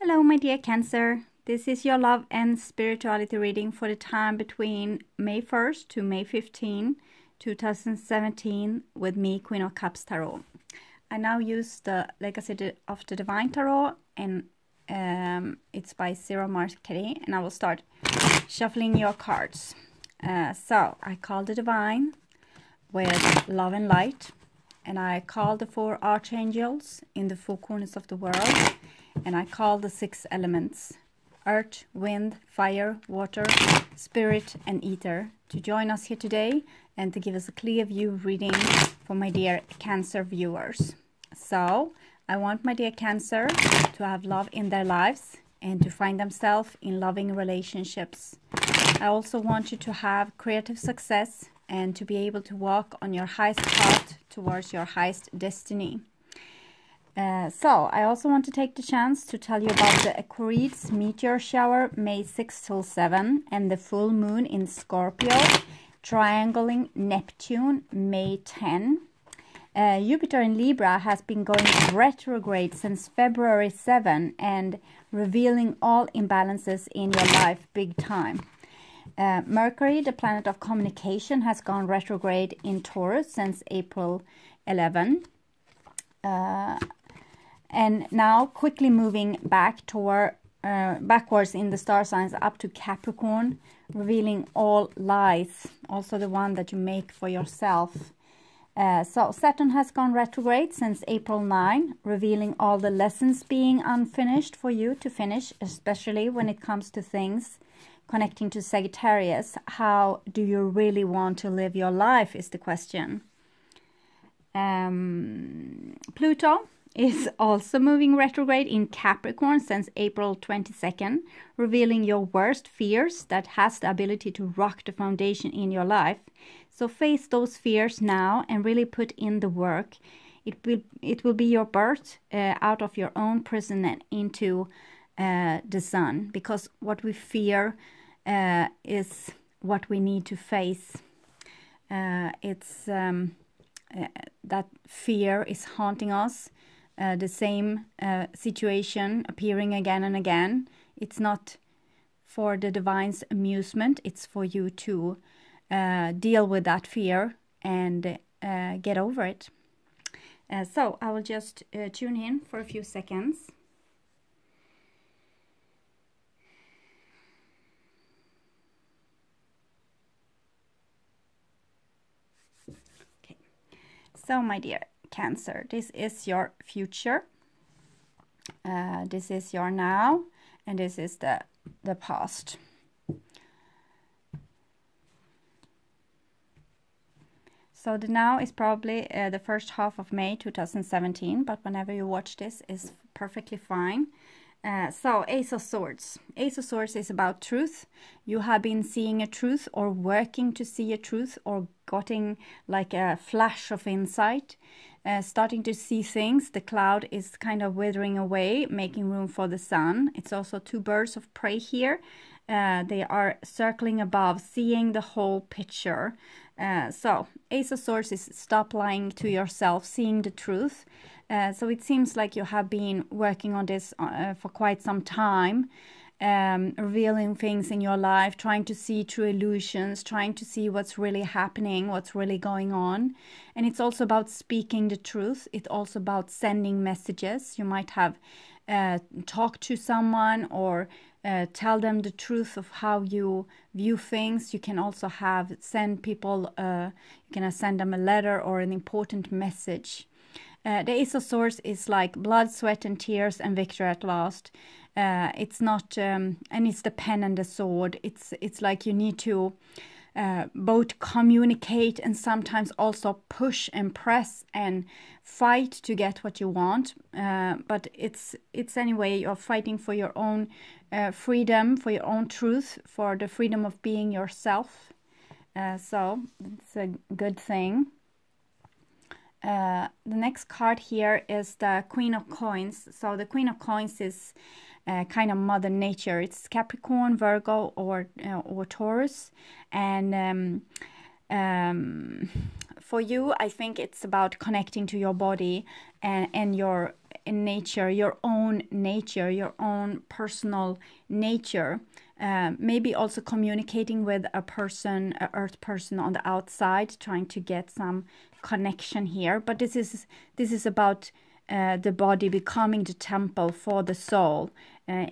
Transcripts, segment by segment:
Hello, my dear Cancer. This is your love and spirituality reading for the time between May 1st to May 15, 2017 with me, Queen of Cups Tarot. I now use the Legacy of the Divine Tarot, and it's by Ciro Marchetti, and I will start shuffling your cards. So I call the Divine with love and light, and I call the 4 archangels in the 4 corners of the world, and I call the 6 elements: earth, wind, fire, water, spirit, and ether to join us here today and to give us a clear view reading for my dear Cancer viewers. So I want my dear Cancer to have love in their lives and to find themselves in loving relationships. I also want you to have creative success and to be able to walk on your highest path towards your highest destiny. So I also want to take the chance to tell you about the Aquarius meteor shower May 6 till 7 and the full moon in Scorpio triangling Neptune May 10. Jupiter in Libra has been going retrograde since February 7 and revealing all imbalances in your life big time. Mercury, the planet of communication, has gone retrograde in Taurus since April 11. And now quickly moving back toward backwards in the star signs up to Capricorn, revealing all lies, also the one that you make for yourself. So Saturn has gone retrograde since April 9, revealing all the lessons being unfinished for you to finish, especially when it comes to things connecting to Sagittarius. How do you really want to live your life is the question. Pluto is also moving retrograde in Capricorn since April 22nd, revealing your worst fears that has the ability to rock the foundation in your life. So face those fears now and really put in the work. It will be your birth out of your own prison and into the sun, because what we fear is what we need to face. That fear is haunting us. The same situation appearing again and again. It's not for the Divine's amusement. It's for you to deal with that fear and get over it. So I will just tune in for a few seconds. Okay. So my dear Cancer, this is your future, this is your now, and this is the past. So the now is probably the first half of May 2017, but whenever you watch this is perfectly fine. So Ace of Swords. Ace of Swords is about truth. You have been seeing a truth or working to see a truth or getting like a flash of insight. Starting to see things. The cloud is kind of withering away, making room for the sun. It's also 2 birds of prey here. They are circling above, seeing the whole picture. So Ace of Swords is stop lying to yourself, seeing the truth. So it seems like you have been working on this for quite some time. Revealing things in your life, trying to see through illusions, trying to see what's really happening, what's really going on. And it's also about speaking the truth. It's also about sending messages. You might have talked to someone or tell them the truth of how you view things. You can also send people, you can send them a letter or an important message. The Ace of Swords is like blood, sweat, and tears, and victory at last. It's not, and it's the pen and the sword. It's like you need to both communicate and sometimes also push and press and fight to get what you want. But it's anyway, you're fighting for your own freedom, for your own truth, for the freedom of being yourself. So it's a good thing. The next card here is the Queen of Coins. So the Queen of Coins is kind of Mother Nature. It's Capricorn, Virgo, or Taurus. And for you, I think it's about connecting to your body and your in nature, your own nature, your own personal nature. Maybe also communicating with a person, a earth person on the outside, trying to get some connection here. But this is about the body becoming the temple for the soul.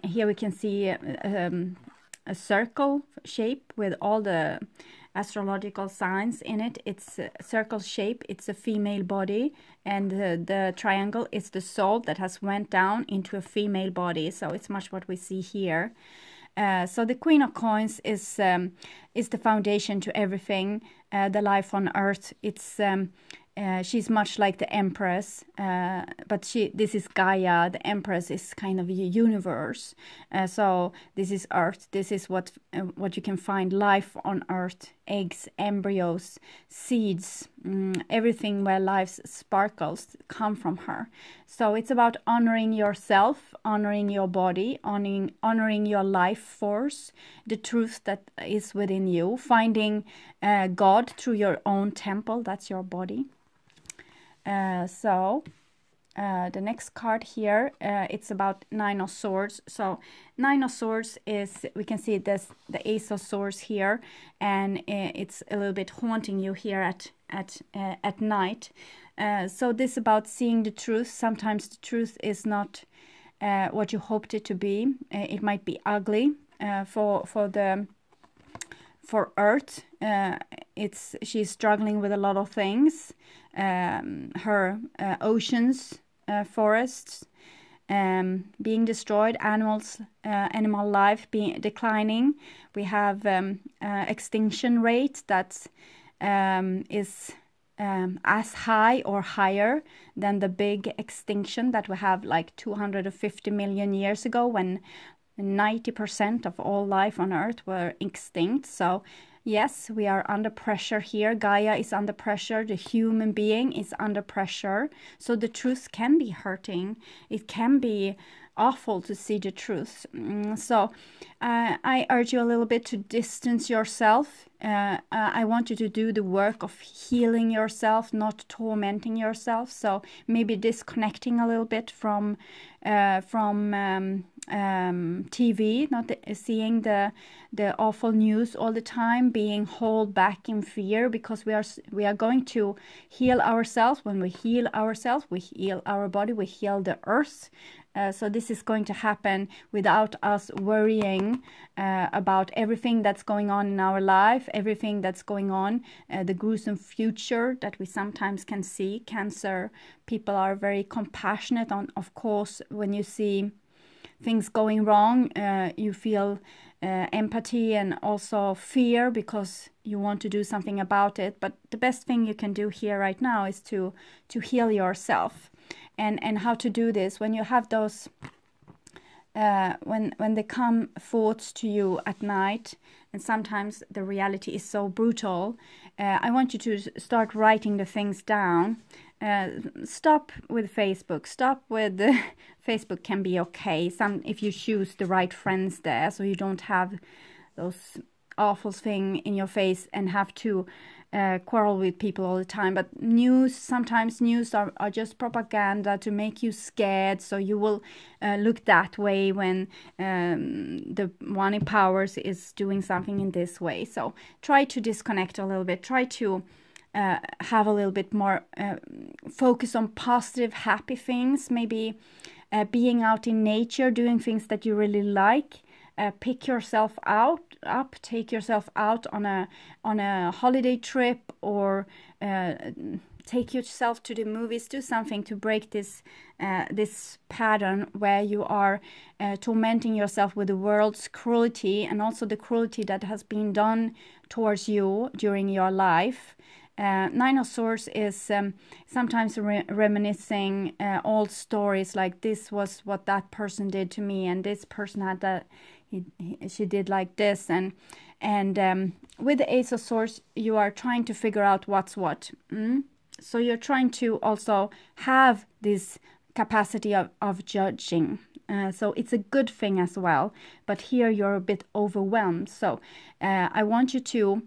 Here we can see a circle shape with all the astrological signs in it. It's a circle shape, it's a female body, and the triangle is the soul that has went down into a female body. So it's much what we see here. So the Queen of Coins is the foundation to everything, the life on earth. It's she's much like the Empress, but this is Gaia. The Empress is kind of a universe. So this is Earth. This is what you can find, life on Earth, eggs, embryos, seeds, everything where life sparkles come from her. So it's about honoring yourself, honoring your body, honoring your life force, the truth that is within you, finding God through your own temple. That's your body. The next card here, it's about Nine of Swords. So Nine of Swords is, we can see this, the Ace of Swords here, and it's a little bit haunting you here at night. So this is about seeing the truth. Sometimes the truth is not what you hoped it to be. It might be ugly for Earth. She's struggling with a lot of things. Her oceans, forests being destroyed, animal life being declining. We have extinction rate that is as high or higher than the big extinction that we have like 250 million years ago, when 90% of all life on Earth were extinct. So yes, we are under pressure here. Gaia is under pressure. The human being is under pressure. So the truth can be hurting. It can be awful to see the truth. So I urge you a little bit to distance yourself. I want you to do the work of healing yourself, not tormenting yourself. So maybe disconnecting a little bit from TV, not seeing the awful news all the time, being held back in fear, because we are going to heal ourselves. When we heal ourselves, we heal our body, we heal the earth. So this is going to happen without us worrying about everything that's going on in our life, everything that's going on, the gruesome future that we sometimes can see. Cancer people are very compassionate. Of course, when you see things going wrong, you feel empathy and also fear, because you want to do something about it. But the best thing you can do here right now is to heal yourself. And how to do this when you have those when they come thoughts to you at night, and sometimes the reality is so brutal. I want you to start writing the things down. Stop with Facebook. Stop with Facebook can be okay. If you choose the right friends there, so you don't have those awful thing in your face and have to quarrel with people all the time. But sometimes news are just propaganda to make you scared, so you will look that way when the one in powers is doing something in this way. So try to disconnect a little bit. Try to have a little bit more focus on positive, happy things. Maybe being out in nature, doing things that you really like. Pick yourself up, take yourself out on a holiday trip, or take yourself to the movies. Do something to break this pattern where you are tormenting yourself with the world's cruelty, and also the cruelty that has been done towards you during your life. Nine of Swords is sometimes reminiscing old stories, like this was what that person did to me, and this person had that. She did like this, and with the Ace of Swords, you are trying to figure out what's what. So you're trying to also have this capacity of judging. So it's a good thing as well. But here you're a bit overwhelmed. So I want you to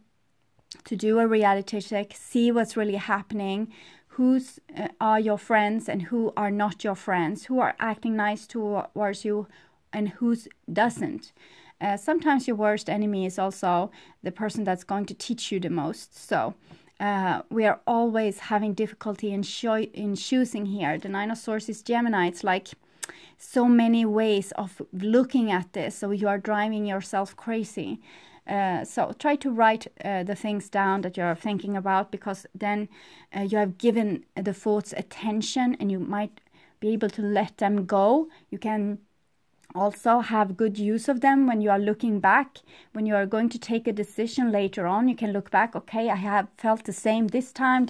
do a reality check, see what's really happening, who's are your friends and who are not your friends, who are acting nice towards you and who doesn't. Sometimes your worst enemy is also the person that's going to teach you the most. So we are always having difficulty in choosing here. The Nine of Swords is Gemini. It's like so many ways of looking at this. So you are driving yourself crazy. So try to write the things down that you're thinking about, because then you have given the thoughts attention and you might be able to let them go. You can also have good use of them when you are looking back. When you are going to take a decision later on, you can look back. Okay, I have felt the same this time.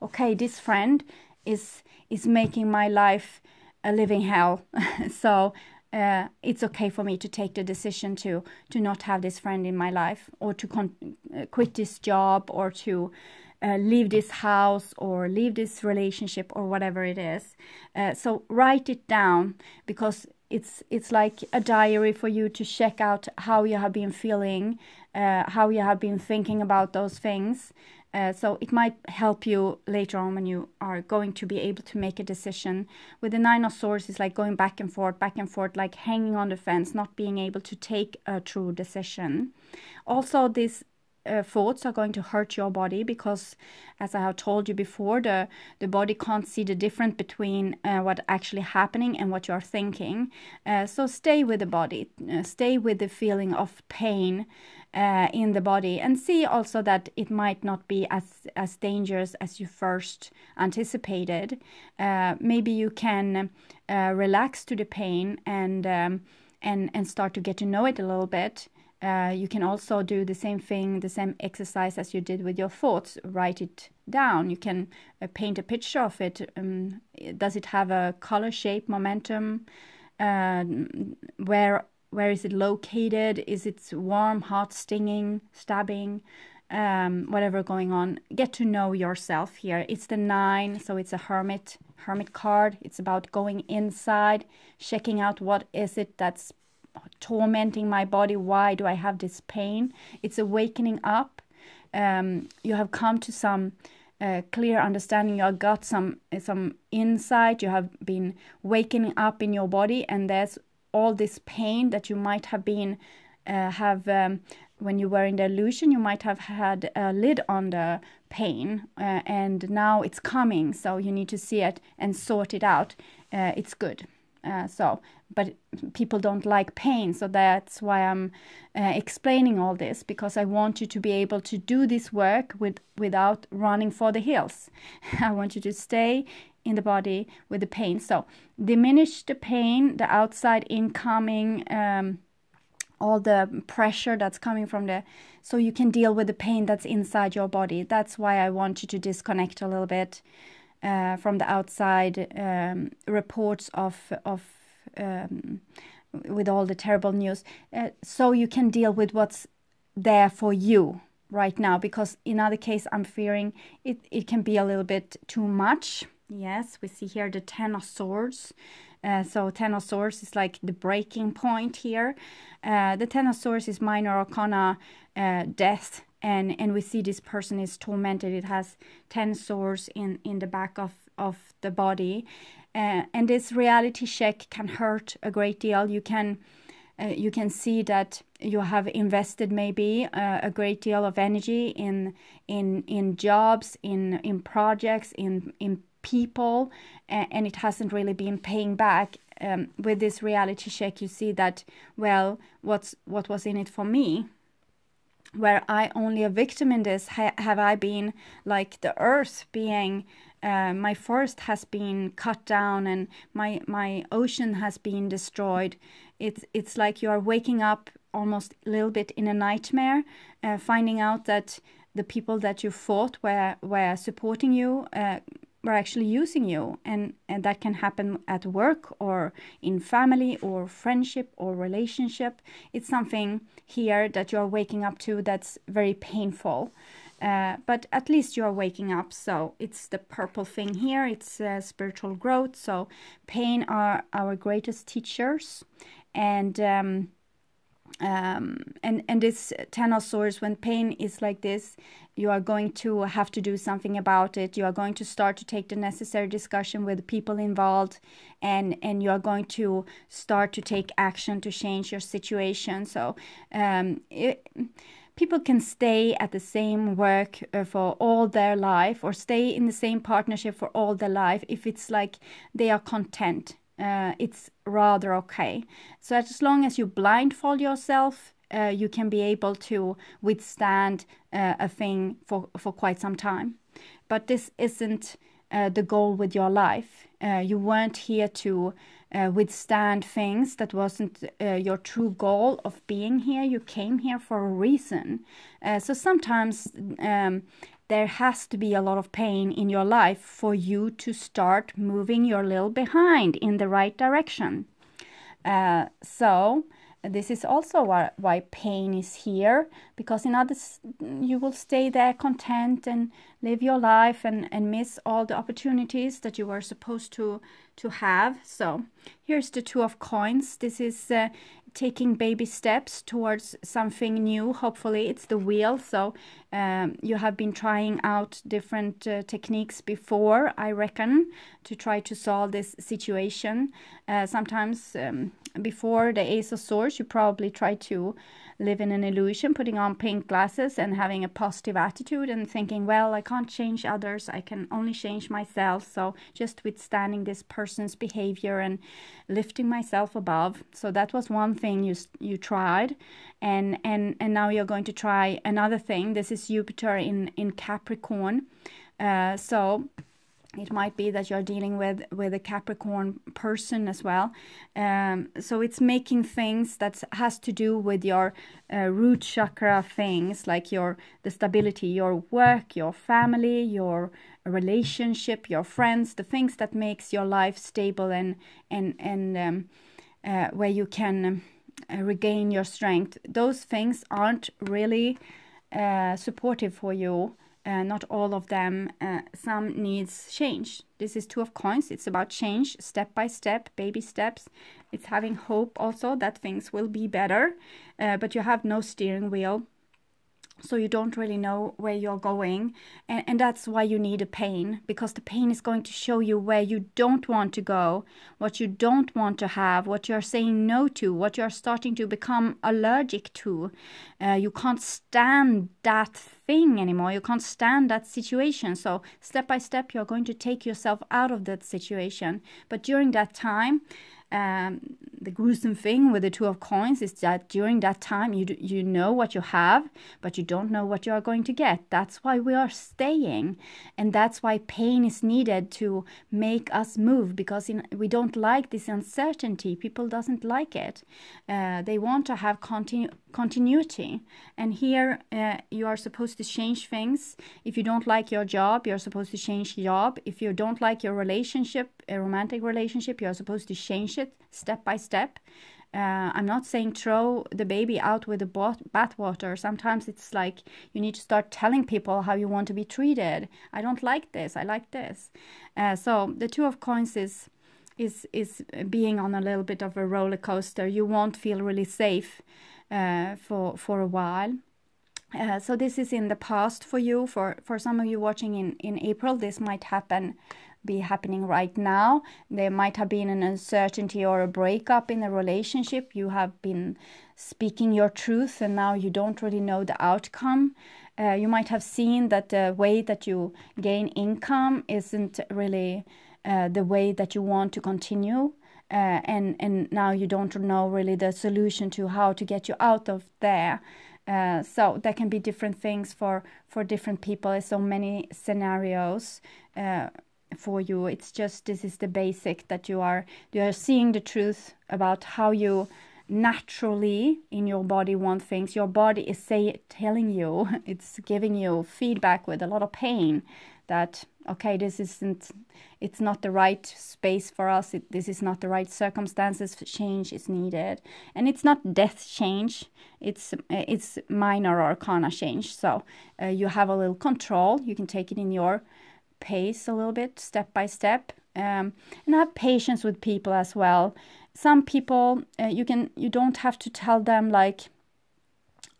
Okay, this friend is making my life a living hell. So it's okay for me to take the decision to not have this friend in my life, or to quit this job, or to leave this house, or leave this relationship, or whatever it is. So write it down, because it's like a diary for you to check out how you have been feeling, how you have been thinking about those things. So it might help you later on when you are going to be able to make a decision. With the Nine of Swords, it's like going back and forth, like hanging on the fence, not being able to take a true decision. Also, these thoughts are going to hurt your body, because, as I have told you before, the body can't see the difference between what's actually happening and what you're thinking. So stay with the body, stay with the feeling of pain in the body, and see also that it might not be as dangerous as you first anticipated. Maybe you can relax to the pain and start to get to know it a little bit. You can also do the same thing, the same exercise as you did with your thoughts. Write it down. You can paint a picture of it. Does it have a color, shape, momentum? Where is it located? Is it warm, hot, stinging, stabbing? Whatever going on. Get to know yourself here. It's the 9, so it's a hermit card. It's about going inside, checking out what is it that's tormenting my body. Why do I have this pain? It's awakening up. You have come to some clear understanding. You have got some insight. You have been waking up in your body, and there's all this pain that you might have been when you were in the illusion. You might have had a lid on the pain, and now it's coming. So you need to see it and sort it out. It's good. But people don't like pain, so that's why I'm explaining all this, because I want you to be able to do this work without running for the hills. I want you to stay in the body with the pain. So diminish the pain, the outside incoming, all the pressure that's coming from so you can deal with the pain that's inside your body. That's why I want you to disconnect a little bit from the outside reports of with all the terrible news, so you can deal with what's there for you right now, because in other case I'm fearing it can be a little bit too much. Yes, we see here the 10 of Swords. So 10 of Swords is like the breaking point here. The 10 of Swords is minor arcana, death, and we see this person is tormented. It has 10 swords in the back of the body. And this reality check can hurt a great deal. You can see that you have invested maybe a great deal of energy in jobs, in projects, in people, and it hasn't really been paying back. With this reality check, you see that, well, what was in it for me? Were I only a victim in this? Have I been like the earth being? My forest has been cut down and my ocean has been destroyed. It's like you are waking up almost a little bit in a nightmare, finding out that the people that you thought were supporting you were actually using you, and that can happen at work or in family or friendship or relationship. It's something here that you're waking up to that's very painful. But at least you're waking up. So it's the purple thing here. It's spiritual growth. So pain are our greatest teachers. And this 10 of Swords, when pain is like this, you are going to have to do something about it. You are going to start to take the necessary discussion with the people involved, and you are going to start to take action to change your situation. So people can stay at the same work for all their life, or stay in the same partnership for all their life. If it's like they are content, it's rather okay. So as long as you blindfold yourself, you can be able to withstand a thing for quite some time. But this isn't the goal with your life. You weren't here to withstand things. That wasn't your true goal of being here. You came here for a reason. So sometimes there has to be a lot of pain in your life for you to start moving your little behind in the right direction. So this is also why pain is here, because in others you will stay there content and live your life and miss all the opportunities that you were supposed to have. So here's the Two of Coins. This is taking baby steps towards something new. Hopefully it's the wheel. So you have been trying out different techniques before, I reckon, to try to solve this situation. Sometimes before the Ace of Swords, you probably try to live in an illusion, putting on pink glasses and having a positive attitude and thinking, well, I can't change others, I can only change myself. So just withstanding this person's behavior and lifting myself above. So that was one thing you tried, and now you're going to try another thing. This is Jupiter in Capricorn. So it might be that you're dealing with a Capricorn person as well. So it's making things that has to do with your root chakra things, like the stability, your work, your family, your relationship, your friends, the things that makes your life stable and where you can regain your strength. Those things aren't really supportive for you. Not all of them. Some needs change. This is Two of Coins. It's about change, step by step, baby steps. It's having hope also that things will be better, but you have no steering wheel. So you don't really know where you're going, and that's why you need a pain, because the pain is going to show you where you don't want to go, what you don't want to have, what you're saying no to, what you're starting to become allergic to. You can't stand that thing anymore. You can't stand that situation. So step by step, you're going to take yourself out of that situation. But during that time, the gruesome thing with the Two of Coins is that during that time you know what you have, but you don't know what you are going to get. That's why we are staying, and that's why pain is needed to make us move, because we don't like this uncertainty. People doesn't like it. They want to have continuity, and here you are supposed to change things. If you don't like your job, you're supposed to change your job. If you don't like your relationship, a romantic relationship, you're supposed to change it step by step. I'm not saying throw the baby out with the bathwater. Sometimes it's like you need to start telling people how you want to be treated. I don't like this, I like this. So the Two of Coins is being on a little bit of a roller coaster. You won't feel really safe for a while. So this is in the past for you. For some of you watching in April, this might be happening right now. There might have been an uncertainty or a breakup in a relationship. You have been speaking your truth, and now you don't really know the outcome. You might have seen that the way that you gain income isn't really the way that you want to continue. And now you don't know really the solution to how to get you out of there. So there can be different things for different people. There's so many scenarios for you. It's just, this is the basic, that you are seeing the truth about how you naturally in your body want things. Your body is telling you, it's giving you feedback with a lot of pain that, okay, it's not the right space for us, this is not the right circumstances, change is needed. And it's not death change, it's minor arcana change. So you have a little control, you can take it in your pace a little bit, step by step, and have patience with people as well. Some people you don't have to tell them like,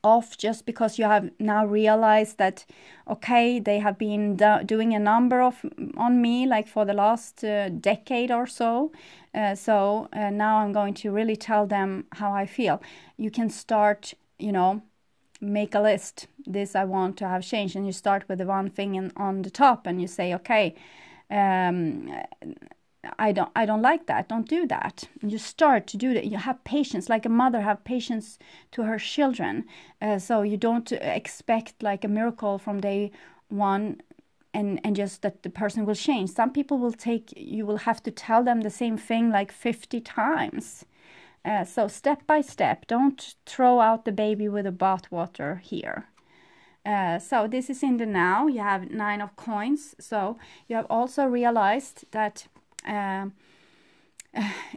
off just because you have now realized that, okay, they have been doing a number of on me like for the last decade or so. So now I'm going to really tell them how I feel. You can start, you know, make a list. This I want to have changed, and you start with the one thing on the top, and you say, okay, I don't like that. Don't do that. And you start to do that. You have patience, like a mother have patience to her children. So you don't expect like a miracle from day one, and just that the person will change. Some people will you will have to tell them the same thing like 50 times. So step by step. Don't throw out the baby with the bathwater here. So this is in the now. You have 9 of coins. So you have also realized that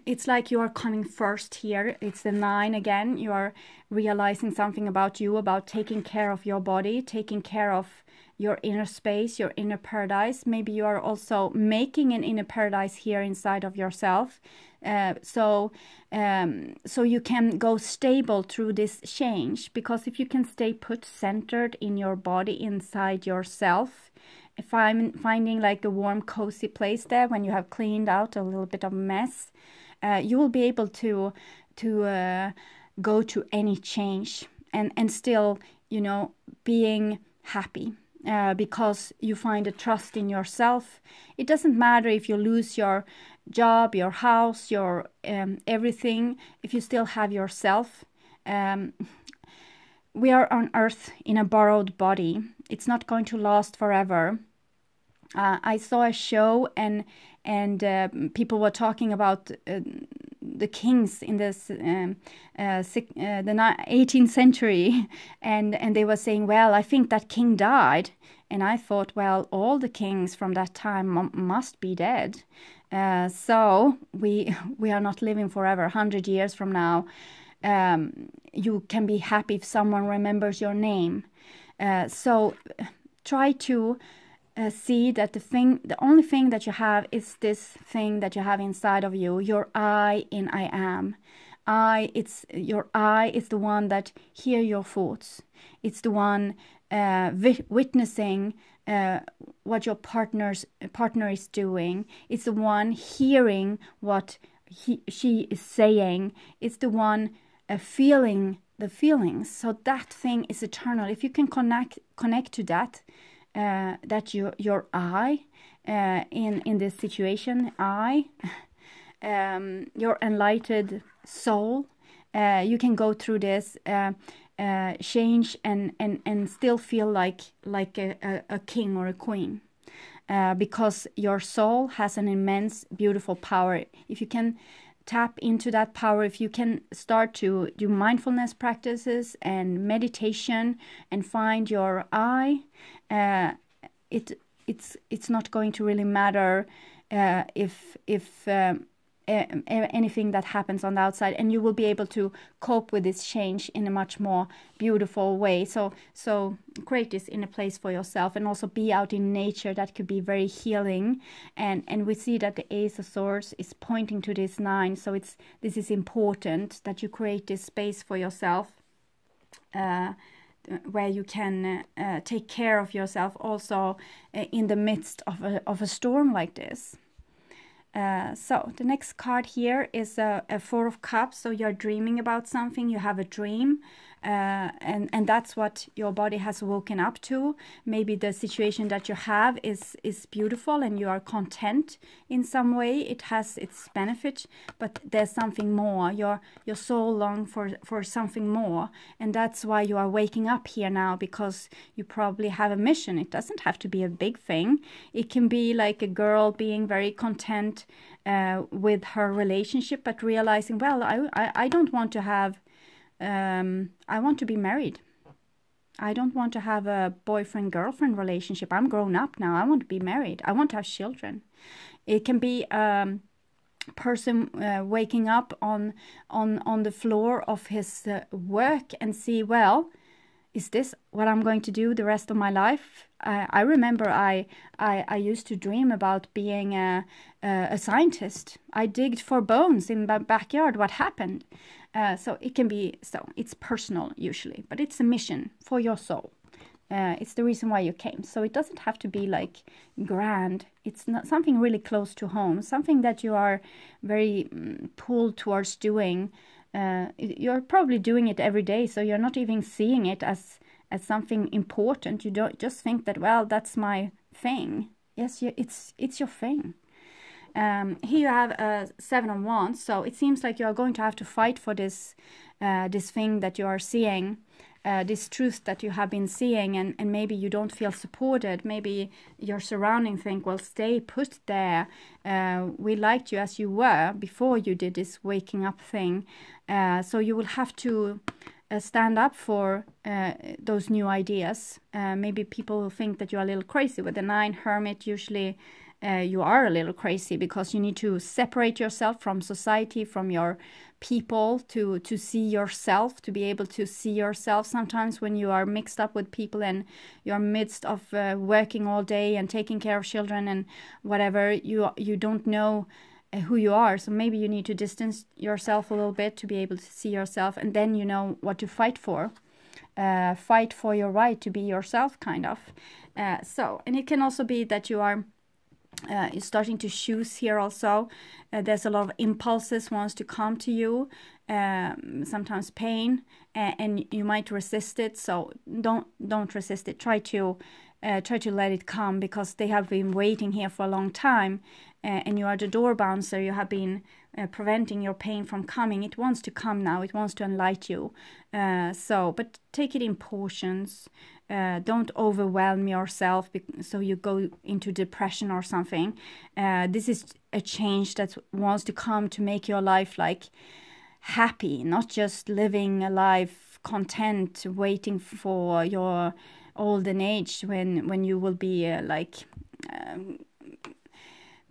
it's like you are coming first here. It's the 9 again. You are realizing something about you, about taking care of your body, taking care of your inner space, your inner paradise. Maybe you are also making an inner paradise here inside of yourself. So you can go stable through this change, because if you can stay put, centered in your body, inside yourself, if I'm finding like a warm, cozy place there when you have cleaned out a little bit of mess, you will be able to go to any change and still, you know, being happy. Because you find a trust in yourself. It doesn't matter if you lose your job, your house, your everything, if you still have yourself. We are on earth in a borrowed body. It's not going to last forever. I saw a show and people were talking about the kings in this the 18th century, and they were saying, well, I think that king died. And I thought, well, all the kings from that time must be dead. So we are not living forever. 100 years from now, you can be happy if someone remembers your name. So try to see that the only thing that you have is this thing that you have inside of you, your I in I am. Your I is the one that hear your thoughts. It's the one witnessing what your partner is doing. It's the one hearing what she is saying. It's the one feeling the feelings. So that thing is eternal. If you can connect to that, that your I in this situation, your enlightened soul, you can go through this change and still feel like a king or a queen, because your soul has an immense, beautiful power. If you can tap into that power, if you can start to do mindfulness practices and meditation and find your I, it's not going to really matter if anything that happens on the outside, and you will be able to cope with this change in a much more beautiful way. So create this inner place for yourself, and also be out in nature. That could be very healing, and we see that the Ace of Swords is pointing to this 9. So this is important that you create this space for yourself, where you can take care of yourself also in the midst of a storm like this. So the next card here is a 4 of Cups. So you're dreaming about something, you have a dream, and that's what your body has woken up to. Maybe the situation that you have is beautiful and you are content in some way. It has its benefit, but there's something more. Your soul longs for something more, and that's why you are waking up here now, because you probably have a mission. It doesn't have to be a big thing. It can be like a girl being very content with her relationship, but realizing, well, I don't want to have I want to be married. I don't want to have a boyfriend-girlfriend relationship. I'm grown up now. I want to be married. I want to have children. It can be a person waking up on the floor of his work and see, well, is this what I'm going to do the rest of my life? I remember I used to dream about being a scientist. I digged for bones in my backyard. What happened? So it can be, so it's personal usually, but it's a mission for your soul. It's the reason why you came. So it doesn't have to be like grand. It's not something really close to home, something that you are very pulled towards doing. You're probably doing it every day, so you're not even seeing it as something important. You don't just think that, well, that's my thing. Yes, it's your thing. Here you have a 7 of Wands, so it seems like you are going to have to fight for this this thing that you are seeing, this truth that you have been seeing, and maybe you don't feel supported. Maybe your surrounding think, well, stay put there. We liked you as you were before you did this waking up thing. So you will have to stand up for those new ideas. Maybe people will think that you're a little crazy. With the 9 Hermit, usually you are a little crazy because you need to separate yourself from society, from your people, to see yourself, to be able to see yourself. Sometimes when you are mixed up with people and you're midst of working all day and taking care of children and whatever, you don't know who you are. So maybe you need to distance yourself a little bit to be able to see yourself, and then you know what to fight for. Fight for your right to be yourself, kind of. And it can also be that you are you're starting to choose here also. There's a lot of impulses wants to come to you, sometimes pain, and you might resist it. So don't resist it. Try to let it come, because they have been waiting here for a long time, and you are the door bouncer. You have been preventing your pain from coming. It wants to come now. It wants to enlighten you. But take it in portions. Don't overwhelm yourself so you go into depression or something. This is a change that wants to come to make your life like happy, not just living a life content, waiting for your olden age when you will be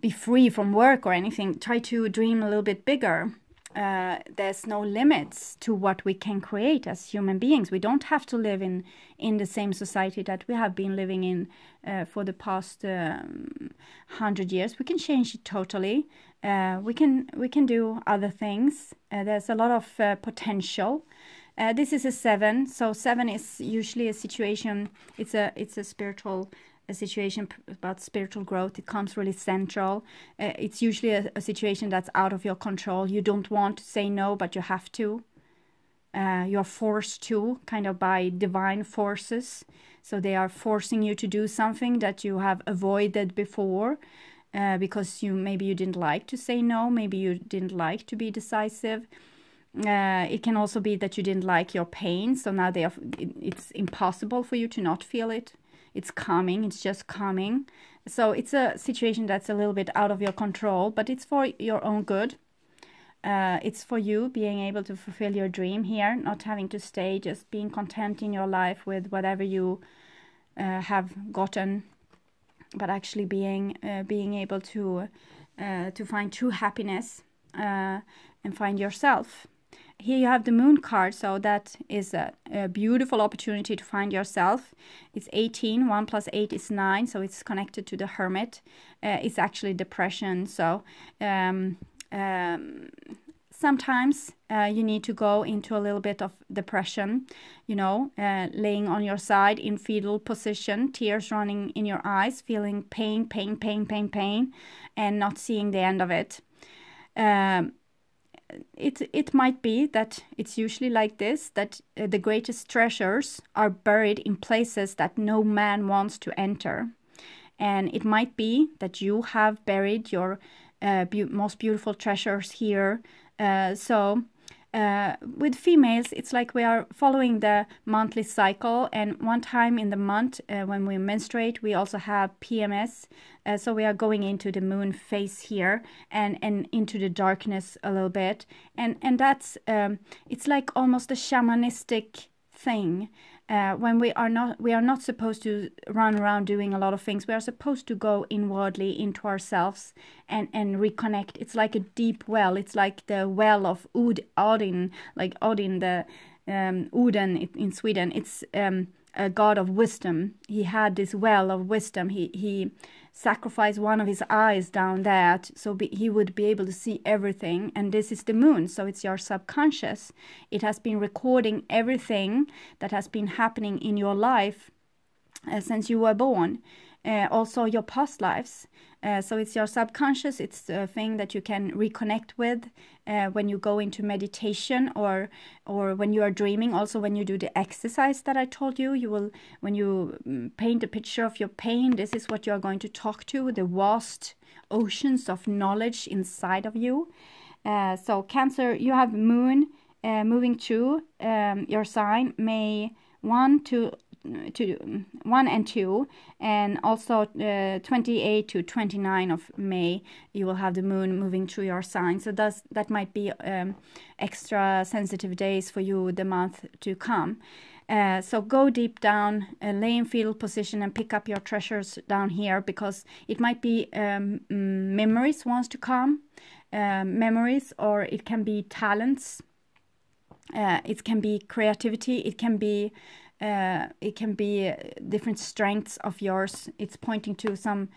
be free from work or anything. Try to dream a little bit bigger. There's no limits to what we can create as human beings. We don't have to live in the same society that we have been living in for the past 100 years. We can change it totally. We can do other things. There's a lot of potential. This is a 7. So 7 is usually a situation. It's a spiritual a situation about spiritual growth. It comes really central. It's usually a situation that's out of your control. You don't want to say no, but you have to. You're forced to, kind of by divine forces. So they are forcing you to do something that you have avoided before, because maybe you didn't like to say no. Maybe you didn't like to be decisive. It can also be that you didn't like your pain. So now it's impossible for you to not feel it. It's coming, it's just coming. So it's a situation that's a little bit out of your control, but it's for your own good. It's for you being able to fulfill your dream here, not having to stay, just being content in your life with whatever you have gotten, but actually being able to find true happiness and find yourself. Here you have the Moon card, so that is a beautiful opportunity to find yourself. It's 18, 1 plus 8 is 9, so it's connected to the Hermit. It's actually depression, so sometimes you need to go into a little bit of depression, laying on your side in fetal position, tears running in your eyes, feeling pain, and not seeing the end of it. It might be that it's usually like this, that the greatest treasures are buried in places that no man wants to enter. And it might be that you have buried your most beautiful treasures here. With females, it's like we are following the monthly cycle, and one time in the month when we menstruate, we also have PMS. So we are going into the moon phase here and into the darkness a little bit. And that's, it's like almost a shamanistic thing. When we are not supposed to run around doing a lot of things. We are supposed to go inwardly into ourselves and reconnect. It's like a deep well. It's like the well of Odin, like Odin, the Oden in Sweden. It's a god of wisdom. He had this well of wisdom. He sacrificed one of his eyes down there, so he would be able to see everything. And this is the moon, so it's your subconscious. It has been recording everything that has been happening in your life since you were born. Also your past lives. So it's your subconscious. It's a thing that you can reconnect with when you go into meditation or when you are dreaming. Also when you do the exercise that I told you, you will, when you paint a picture of your pain, this is what you are going to talk to, the vast oceans of knowledge inside of you. So Cancer, you have moon moving through your sign, May 1 to 1 and 2, and also 28 to 29 of May you will have the moon moving through your sign. So that might be extra sensitive days for you the month to come. So go deep down, lay in fetal position and pick up your treasures down here, because it might be memories wants to come, memories, or it can be talents, it can be creativity, it can be different strengths of yours. It's pointing to some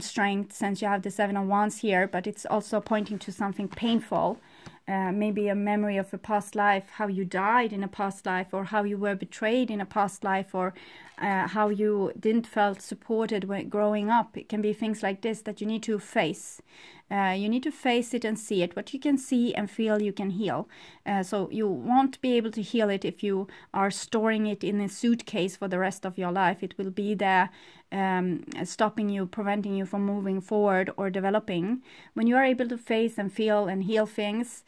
strength, since you have the 7 of Wands here, but it's also pointing to something painful. Maybe a memory of a past life, how you died in a past life, or how you were betrayed in a past life, or how you didn't felt supported when growing up. It can be things like this that you need to face. You need to face it and see it. What you can see and feel, you can heal. So you won't be able to heal it if you are storing it in a suitcase for the rest of your life. It will be there stopping you, preventing you from moving forward or developing. When you are able to face and feel and heal things,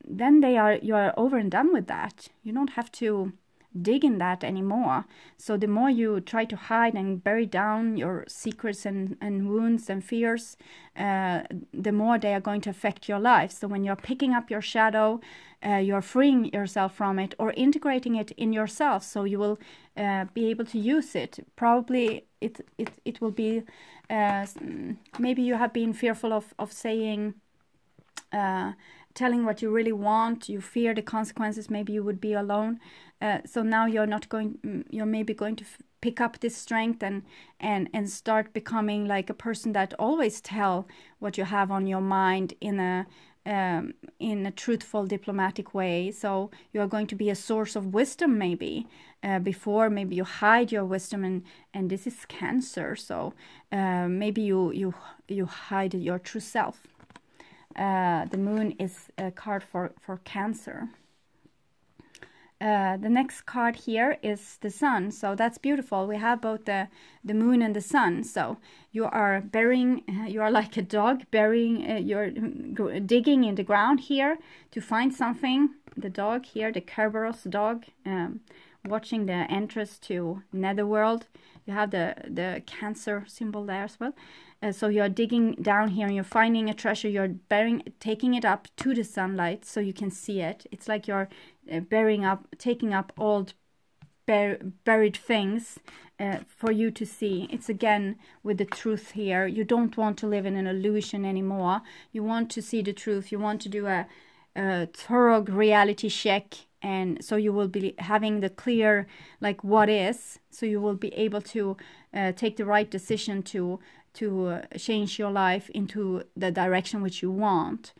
then you are over and done with that. You don't have to dig in that anymore. So the more you try to hide and bury down your secrets and wounds and fears, the more they are going to affect your life. So when you're picking up your shadow, you're freeing yourself from it or integrating it in yourself, so you will be able to use it. Probably it will be, maybe you have been fearful of saying, telling what you really want. You fear the consequences. Maybe you would be alone. So now you're maybe going to pick up this strength and start becoming like a person that always tell what you have on your mind in a truthful, diplomatic way. So you are going to be a source of wisdom. Maybe before, maybe you hide your wisdom, and this is Cancer. So maybe you hide your true self. The moon is a card for Cancer. The next card here is the sun. So that's beautiful. We have both the moon and the sun. So you are burying, you are like a dog burying, you're digging in the ground here to find something. The dog here, the Kerberos dog, watching the entrance to Netherworld. You have the Cancer symbol there as well. So you're digging down here and you're finding a treasure. You're taking it up to the sunlight so you can see it. It's like you're taking up old buried things for you to see. It's again with the truth here. You don't want to live in an illusion anymore. You want to see the truth. You want to do a thorough reality check, and so you will be having the clear, like, what is, so you will be able to take the right decision to change your life into the direction which you want.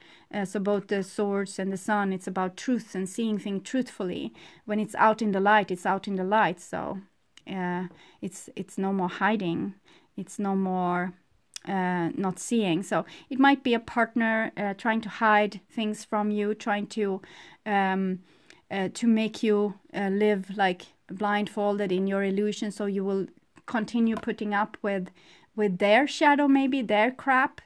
So both the swords and the sun, it's about truth and seeing things truthfully. When it's out in the light, it's out in the light. So it's no more hiding. It's no more not seeing. So it might be a partner trying to hide things from you, trying to make you live like blindfolded in your illusion. So you will continue putting up with their shadow, maybe their crap,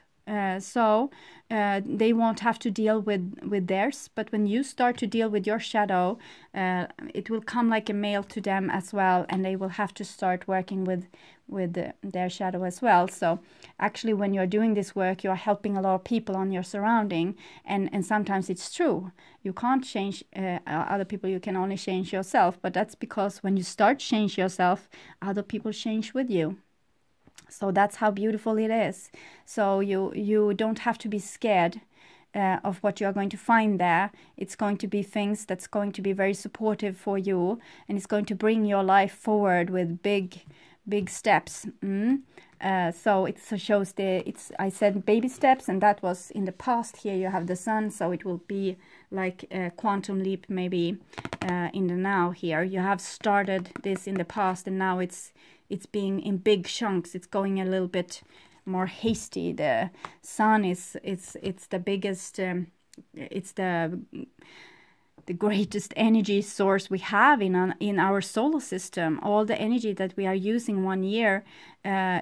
so they won't have to deal with theirs. But when you start to deal with your shadow, it will come like a mail to them as well, and they will have to start working with their shadow as well. So actually, when you're doing this work, you're helping a lot of people on your surrounding, and sometimes it's true. You can't change other people, you can only change yourself. But that's because when you start change yourself, other people change with you. So that's how beautiful it is. So you don't have to be scared of what you are going to find there. It's going to be things that's going to be very supportive for you, and it's going to bring your life forward with big steps. So it shows I said baby steps, and that was in the past. Here you have the sun, so it will be like a quantum leap maybe in the now. Here you have started this in the past, and now it's being in big chunks. It's going a little bit more hasty. The sun it's the biggest, it's the greatest energy source we have in our solar system. All the energy that we are using 1 year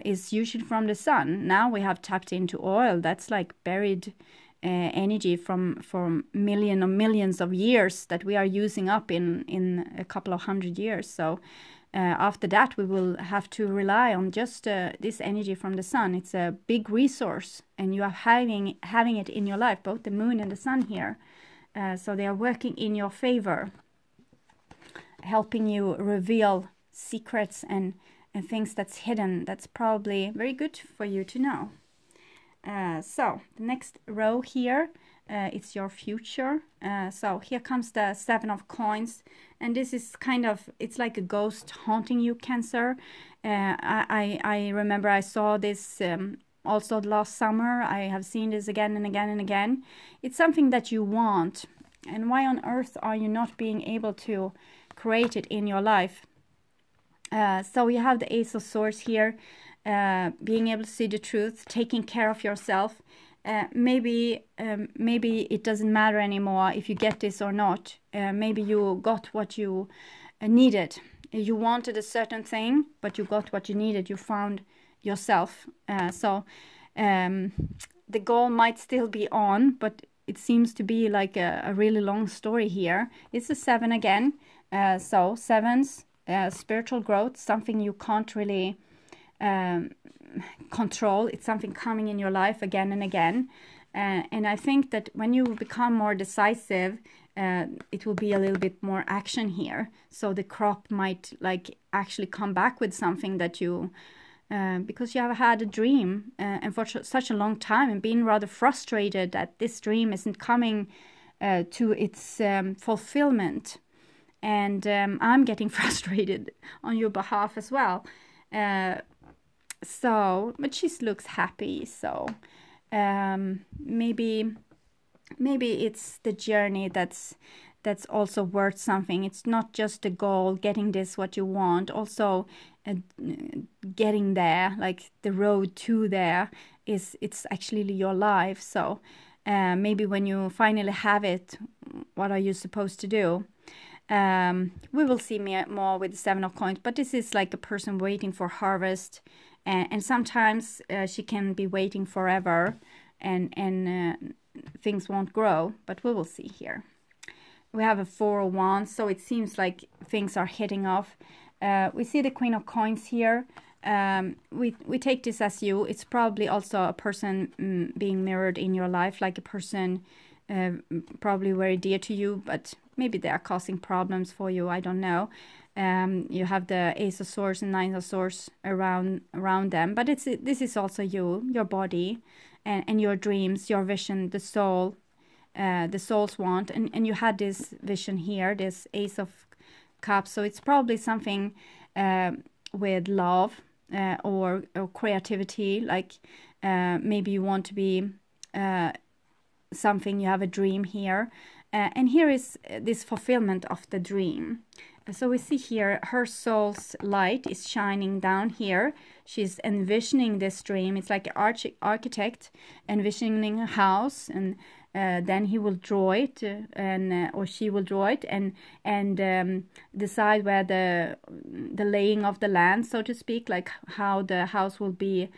is usually from the sun. Now we have tapped into oil. That's like buried energy from millions of years that we are using up in a couple of 100 years. So after that we will have to rely on just this energy from the sun. It's a big resource, and you are having it in your life, both the moon and the sun here. So they are working in your favor, helping you reveal secrets and things that's hidden. That's probably very good for you to know. So the next row here, it's your future. So here comes the 7 of coins, and this is kind of, it's like a ghost haunting you, Cancer. I remember I saw this also last summer. I have seen this again and again and again. It's something that you want, and why on earth are you not being able to create it in your life? So you have the Ace of Swords here, being able to see the truth, taking care of yourself. Maybe it doesn't matter anymore if you get this or not. Maybe you got what you needed. You wanted a certain thing, but you got what you needed. You found yourself. So the goal might still be on, but it seems to be like a really long story here. It's a 7 again. So 7s, spiritual growth, something you can't really control. It's something coming in your life again and again. And I think that when you become more decisive, it will be a little bit more action here. So the crop might like actually come back with something that you because you have had a dream and for such a long time, and been rather frustrated that this dream isn't coming to its fulfillment. And I'm getting frustrated on your behalf as well. So, but she looks happy. So maybe it's the journey that's also worth something. It's not just the goal, getting this what you want, also getting there, like the road to there it's actually your life. So maybe when you finally have it, what are you supposed to do? We will see more with the 7 of coins, but this is like a person waiting for harvest, and sometimes she can be waiting forever, and things won't grow, but we will see here. We have a 4 of wands, so it seems like things are hitting off. We see the Queen of coins here. We take this as you. It's probably also a person being mirrored in your life, like a person probably very dear to you, but maybe they are causing problems for you. I don't know. You have the Ace of Swords and 9 of Swords around them, but this is also you, your body, and your dreams, your vision, the soul. The soul's want, and you had this vision here, this Ace of Cups, so it's probably something with love or creativity, like maybe you want to be something, you have a dream here, and here is this fulfillment of the dream. So we see here her soul's light is shining down here. She's envisioning this dream. It's like an architect envisioning a house, and then he will draw it, or she will draw it, and decide where the laying of the land, so to speak, like how the house will be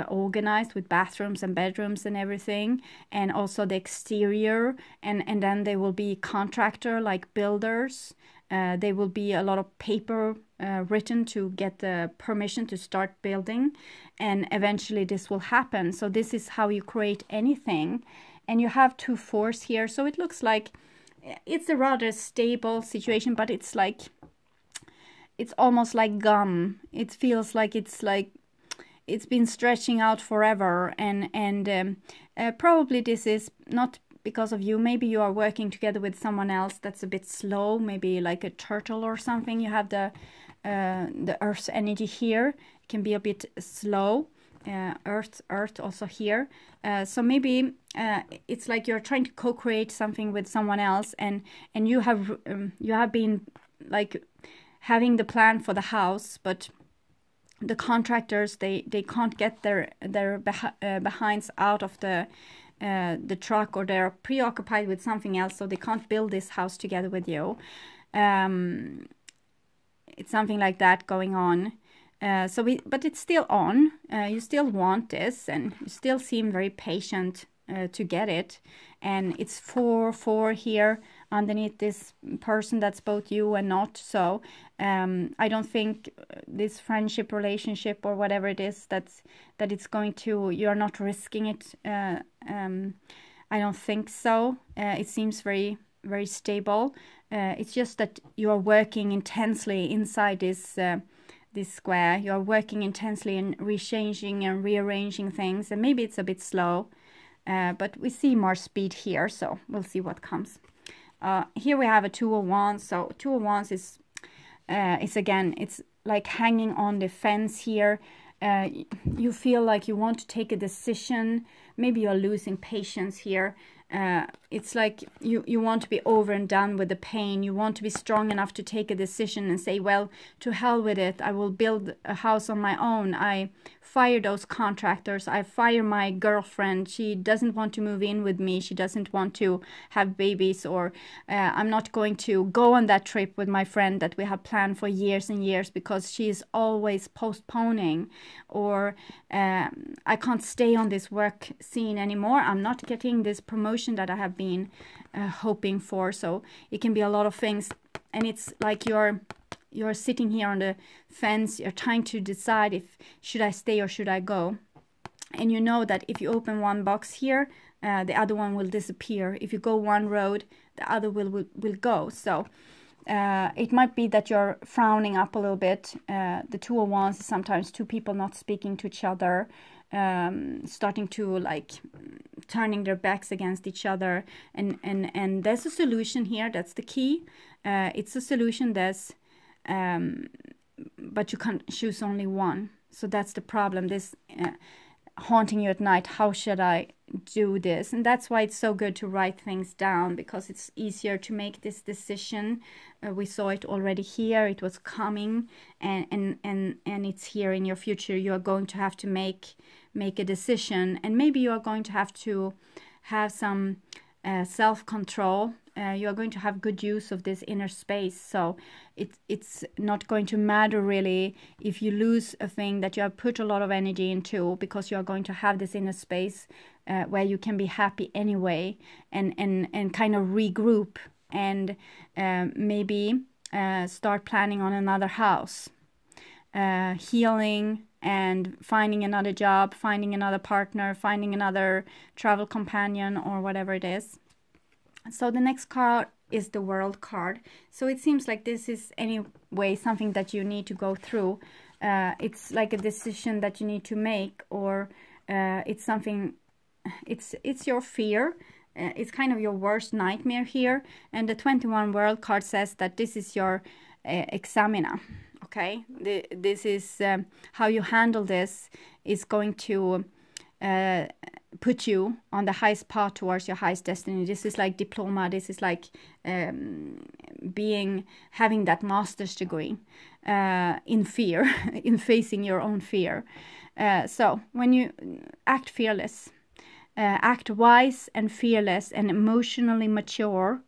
organized with bathrooms and bedrooms and everything, and also the exterior, and then there will be contractor, like builders. There will be a lot of paper written to get the permission to start building, and eventually this will happen. So this is how you create anything. And you have 2 fours here, so it looks like it's a rather stable situation, but it's like, it's almost like gum. It feels like it's been stretching out forever, and probably this is not because of you. Maybe you are working together with someone else that's a bit slow, maybe like a turtle or something. You have the earth's energy here. It can be a bit slow. Earth also here. So maybe it's like you're trying to co-create something with someone else, and you have been like having the plan for the house, but the contractors, they can't get their behinds out of the truck, or they're preoccupied with something else, so they can't build this house together with you. It's something like that going on. But it's still on. You still want this, and you still seem very patient to get it. And it's 4 here underneath this person that's both you and not. So I don't think this friendship, relationship, or whatever it is, that it's going to, you're not risking it. I don't think so. It seems very, very stable. It's just that you are working intensely inside this square. You're working intensely and rechanging and rearranging things, and maybe it's a bit slow, but we see more speed here, so we'll see what comes. Here we have a 2 of Wands. So 2 of Wands is again, it's like hanging on the fence here. You feel like you want to take a decision. Maybe you're losing patience here. It's like you want to be over and done with the pain. You want to be strong enough to take a decision and say, well, to hell with it. I will build a house on my own. I fire those contractors. I fire my girlfriend. She doesn't want to move in with me. She doesn't want to have babies, or I'm not going to go on that trip with my friend that we have planned for years and years because she is always postponing, or I can't stay on this work scene anymore. I'm not getting this promotion that I have been hoping for. So it can be a lot of things, and it's like you're sitting here on the fence. You're trying to decide if should I stay or should I go, and you know that if you open one box here, the other one will disappear. If you go one road, the other will go. So it might be that you're frowning up a little bit. The 2 of Wands is sometimes 2 people not speaking to each other, starting to like turning their backs against each other, and there's a solution here. That's the key. It's a solution. But you can't choose only one. So that's the problem. This haunting you at night. How should I do this? And that's why it's so good to write things down, because it's easier to make this decision. We saw it already here. It was coming, and it's here in your future. You are going to have to make a decision, and maybe you are going to have some self-control. You are going to have good use of this inner space. So it's not going to matter really if you lose a thing that you have put a lot of energy into, because you are going to have this inner space where you can be happy anyway, and kind of regroup, and maybe start planning on another house, healing, and finding another job, finding another partner, finding another travel companion, or whatever it is. So the next card is the World card. So it seems like this is anyway something that you need to go through. It's like a decision that you need to make, or it's something, it's your fear. It's kind of your worst nightmare here. And the 21 World card says that this is your examina. Okay, this is how you handle this is going to put you on the highest path towards your highest destiny. This is like diploma. This is like having that master's degree in fear, in facing your own fear. So when you act fearless, act wise and fearless and emotionally mature.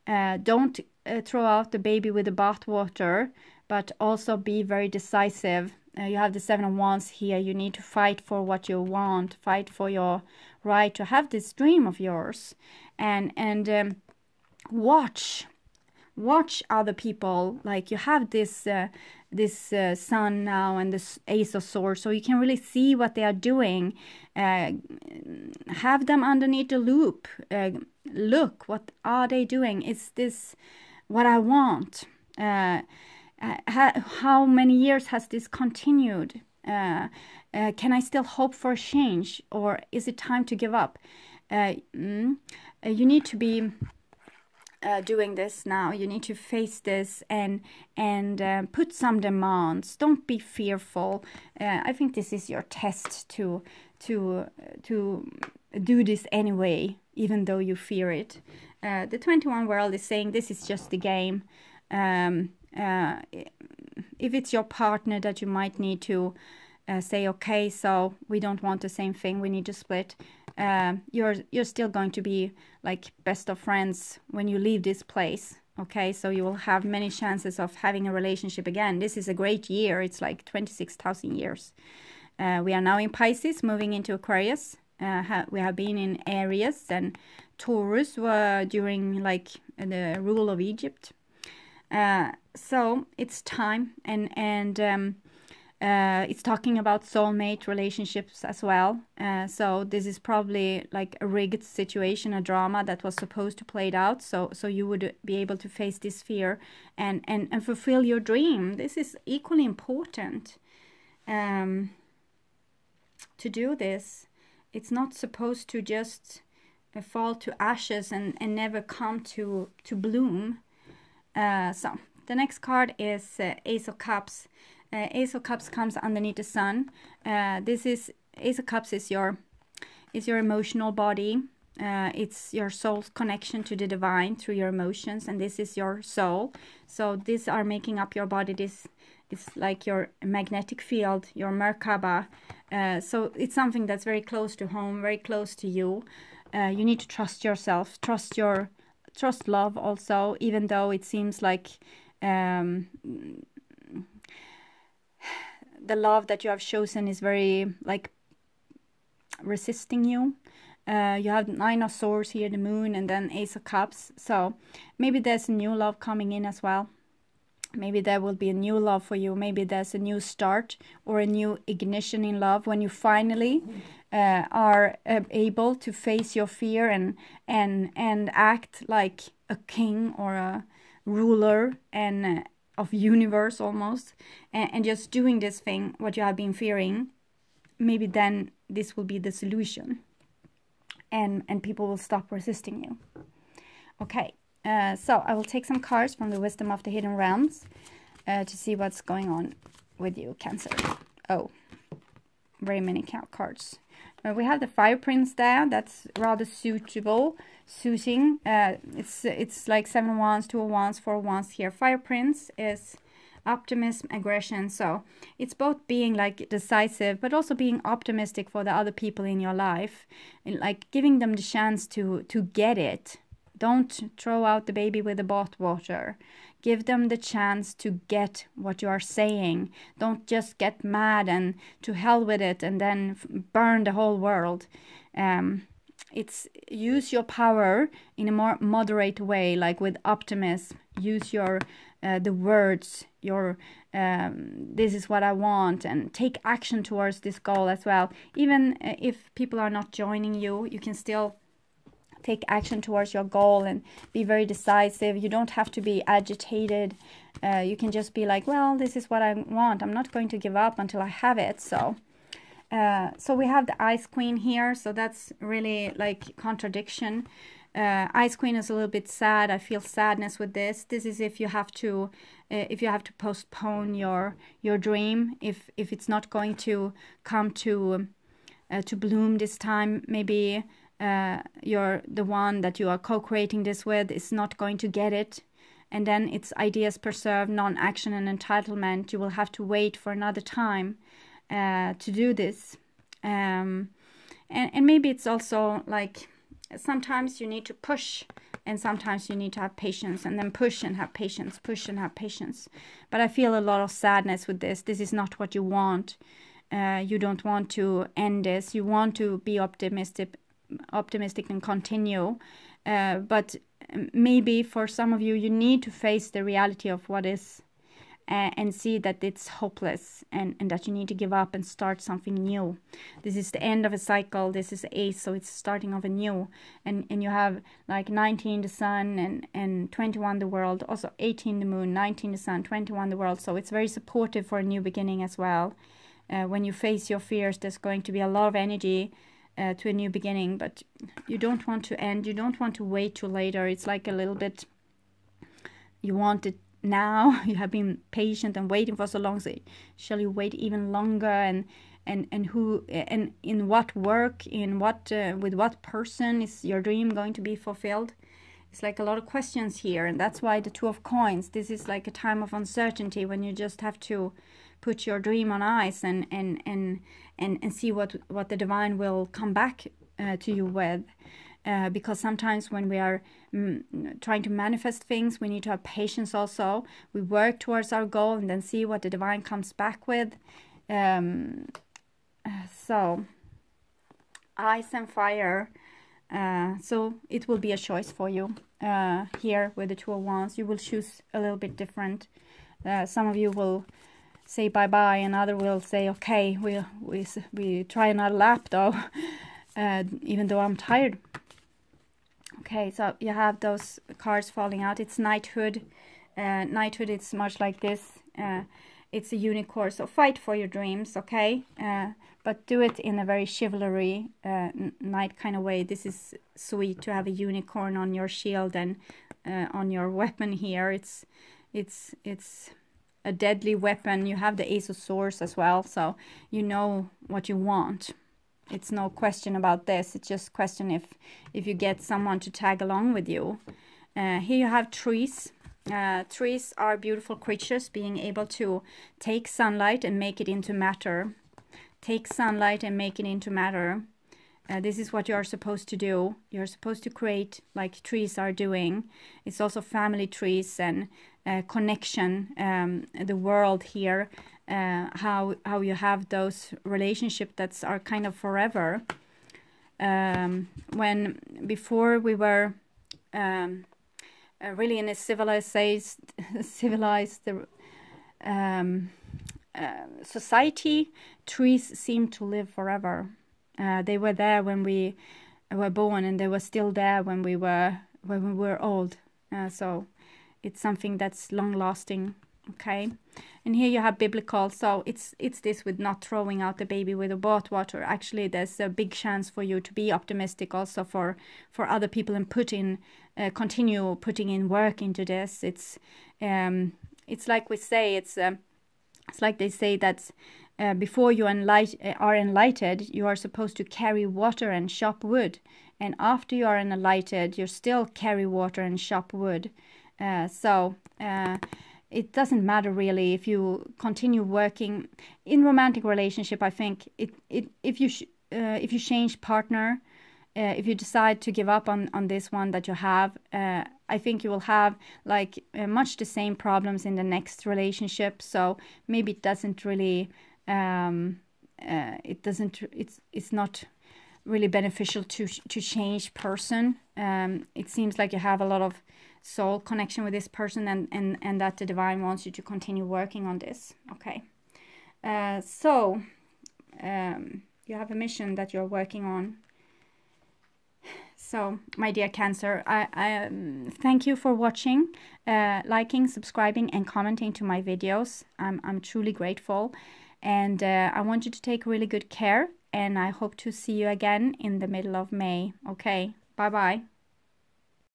Don't throw out the baby with the bathwater, but also be very decisive. You have the 7 of Wands here. You need to fight for what you want, fight for your right to have this dream of yours, and watch other people. Like you have this Sun now and this Ace of Swords, so you can really see what they are doing. Have them underneath the loop. Look, what are they doing? Is this what I want? How many years has this continued? Can I still hope for a change, or is it time to give up? you need to be doing this now. You need to face this and put some demands. Don't be fearful. I think this is your test to do this anyway, even though you fear it. The 21 world is saying this is just the game. If it's your partner that you might need to say, okay, so we don't want the same thing, we need to split. You're still going to be like best of friends when you leave this place. Okay, so you will have many chances of having a relationship again. This is a great year. It's like 26,000 years. We are now in Pisces, moving into Aquarius. We have been in Aries and Taurus were during like the rule of Egypt. So it's time, and it's talking about soulmate relationships as well. So this is probably like a rigged situation, a drama that was supposed to play it out. So you would be able to face this fear and fulfill your dream. This is equally important to do this. It's not supposed to just fall to ashes and never come to bloom. So the next card is Ace of Cups. Ace of Cups comes underneath the sun. This is Ace of Cups is your emotional body. It's your soul's connection to the divine through your emotions, and this is your soul. So these are making up your body. This is like your magnetic field, your Merkaba. So it's something that's very close to home, very close to you. You need to trust yourself, trust love also, even though it seems like the love that you have chosen is very like resisting you. You have 9 of Swords here, the Moon, and then Ace of Cups. So maybe there's a new love coming in as well. Maybe there will be a new love for you. Maybe there's a new start or a new ignition in love when you finally are able to face your fear and act like a king or a ruler and of universe almost, and just doing this thing what you have been fearing. Maybe then this will be the solution, and people will stop resisting you. Okay, so I will take some cards from the Wisdom of the Hidden Realms to see what's going on with you, Cancer. Oh, very many cards. We have the Fire Prince there. That's rather suiting. It's like 7 of Wands, 2 of Wands, 4 of Wands here. Fire Prince is optimism, aggression. So it's both being like decisive, but also being optimistic for the other people in your life, and like giving them the chance to get it. Don't throw out the baby with the bathwater. Give them the chance to get what you are saying. Don't just get mad and to hell with it and then burn the whole world. It's use your power in a more moderate way, like with optimism. Use your the words, your this is what I want, and take action towards this goal as well. Even if people are not joining you, you can still take action towards your goal and be very decisive. You don't have to be agitated. You can just be like, well, this is what I want. I'm not going to give up until I have it. So we have the Ice Queen here. So that's really like contradiction. Ice Queen is a little bit sad. I feel sadness with this. This is if you have to postpone your dream, if it's not going to come to bloom this time. Maybe you're the one that you are co-creating this with is not going to get it, and then it's ideas preserved, non-action and entitlement. You will have to wait for another time to do this, and maybe it's also like sometimes you need to push and sometimes you need to have patience, and then push and have patience, push and have patience. But I feel a lot of sadness with this. This is not what you want. You don't want to end this. You want to be optimistic and continue, but maybe for some of you, you need to face the reality of what is and see that it's hopeless and that you need to give up and start something new. This is the end of a cycle. This is Ace, so it's starting of a new, and you have like 19 the Sun and 21 the World, also 18 the Moon, 19 the Sun, 21 the World. So it's very supportive for a new beginning as well. When you face your fears, there's going to be a lot of energy to a new beginning, but you don't want to end. You don't want to wait till later. It's like a little bit, you want it now. You have been patient and waiting for so long, so shall you wait even longer? And who, and in what work, in what with what person is your dream going to be fulfilled? It's like a lot of questions here, and that's why the Two of Coins. This is like a time of uncertainty when you just have to put your dream on ice and see what the divine will come back to you with. Because sometimes when we are trying to manifest things, we need to have patience also. We work towards our goal and then see what the divine comes back with. So, ice and fire. So it will be a choice for you. Here with the Two of Wands, you will choose a little bit different. Some of you will say bye-bye, and other will say, okay, we try another lap though, even though I'm tired. Okay, so you have those cards falling out. It's knighthood. Knighthood, it's much like this. It's a unicorn, so fight for your dreams, okay? But do it in a very chivalry knight kind of way. This is sweet to have a unicorn on your shield and on your weapon here. It's a deadly weapon. You have the Ace of Swords as well, so you know what you want. It's no question about this. It's just question if you get someone to tag along with you. Here you have trees. Trees are beautiful creatures, being able to take sunlight and make it into matter. Take sunlight and make it into matter. This is what you are supposed to do. You're supposed to create like trees are doing. It's also family trees and connection, the world here. How you have those relationships that are kind of forever. When before we were really in a civilized society, trees seem to live forever. They were there when we were born, and they were still there when we were old. So it's something that's long lasting. Okay, and here you have biblical. So it's this with not throwing out the baby with the bathwater. Actually, there's a big chance for you to be optimistic also for other people and continue putting in work into this. It's like we say, it's like they say that before you are enlightened, you are supposed to carry water and chop wood, and after you are enlightened, you still carry water and chop wood. It doesn't matter really if you continue working in romantic relationship. I think if you change partner, if you decide to give up on this one that you have, I think you will have like much the same problems in the next relationship. So maybe it doesn't really it's not really beneficial to change person. It seems like you have a lot of soul connection with this person, and that the divine wants you to continue working on this. Okay, so you have a mission that you're working on. So my dear Cancer, I thank you for watching, liking, subscribing and commenting to my videos. I'm truly grateful, and I want you to take really good care, and I hope to see you again in the middle of May. Okay, bye bye.